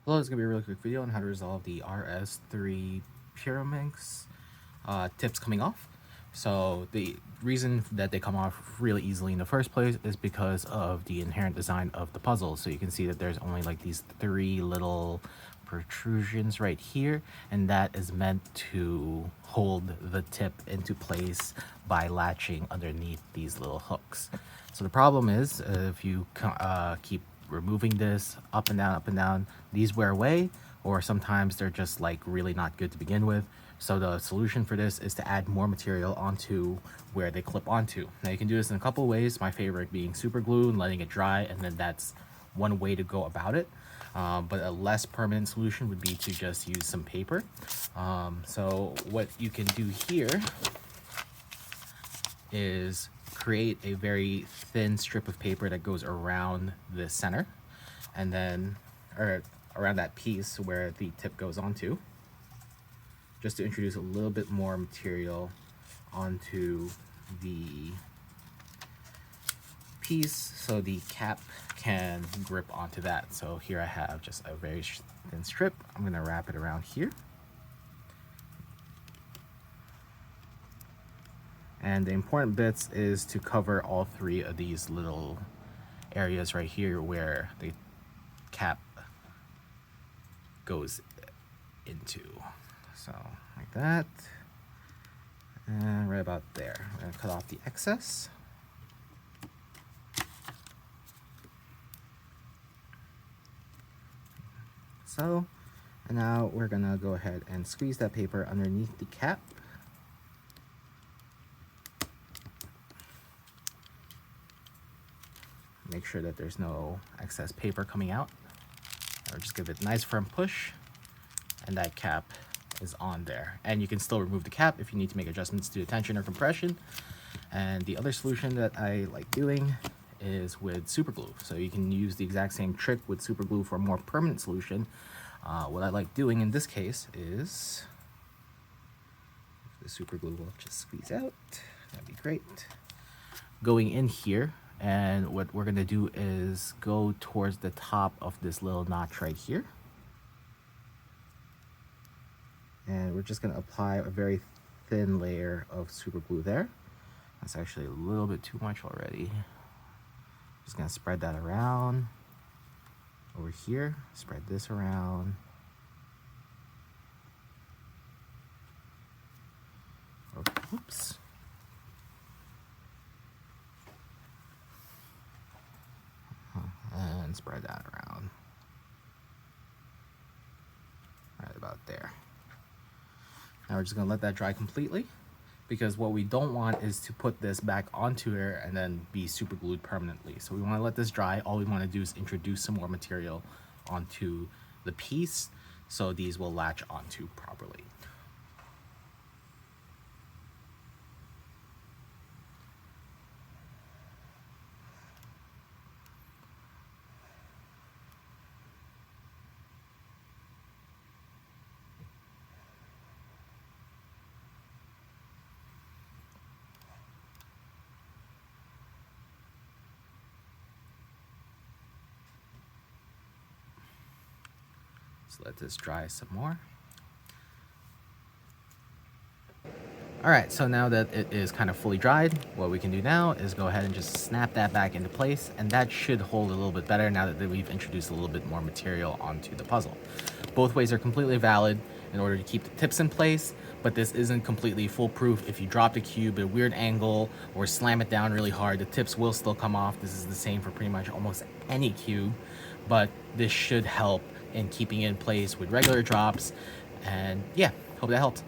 Hello, it's going to be a really quick video on how to resolve the RS3 Pyraminx tips coming off. So the reason that they come off really easily in the first place is because of the inherent design of the puzzle. So you can see that there's only like these three little protrusions right here, and that is meant to hold the tip into place by latching underneath these little hooks. So the problem is if you keep removing this up and down, these wear away, or sometimes they're just like really not good to begin with. So the solution for this is to add more material onto where they clip onto. Now you can do this in a couple ways, my favorite being super glue and letting it dry, and then that's one way to go about it. But a less permanent solution would be to just use some paper. So what you can do here is create a very thin strip of paper that goes around the center, and then around that piece where the tip goes onto, just to introduce a little bit more material onto the piece so the cap can grip onto that. So here I have just a very thin strip. I'm going to wrap it around here. And the important bits is to cover all three of these little areas right here where the cap goes into. So like that, and right about there. I'm gonna cut off the excess. So, and now we're gonna go ahead and squeeze that paper underneath the cap. Make sure that there's no excess paper coming out. Or just give it a nice firm push, and that cap is on there. And you can still remove the cap if you need to make adjustments to the tension or compression. And the other solution that I like doing is with super glue. So you can use the exact same trick with super glue for a more permanent solution. What I like doing in this case is, the super glue will just squeeze out. That'd be great. Going in here, and what we're gonna do is go towards the top of this little notch right here. And we're just gonna apply a very thin layer of super glue there. That's actually a little bit too much already. Just gonna spread that around over here, spread this around. Oh, oops. And spread that around. Right about there. Now we're just gonna let that dry completely, because what we don't want is to put this back onto here and then be super glued permanently. So we wanna let this dry. All we wanna do is introduce some more material onto the piece so these will latch onto properly. So let this dry some more. All right, so now that it is kind of fully dried, what we can do now is go ahead and just snap that back into place, and that should hold a little bit better now that we've introduced a little bit more material onto the puzzle. Both ways are completely valid in order to keep the tips in place, but this isn't completely foolproof. If you drop the cube at a weird angle or slam it down really hard, the tips will still come off. This is the same for pretty much almost any cube, but this should help in keeping it in place with regular drops. And yeah, hope that helped.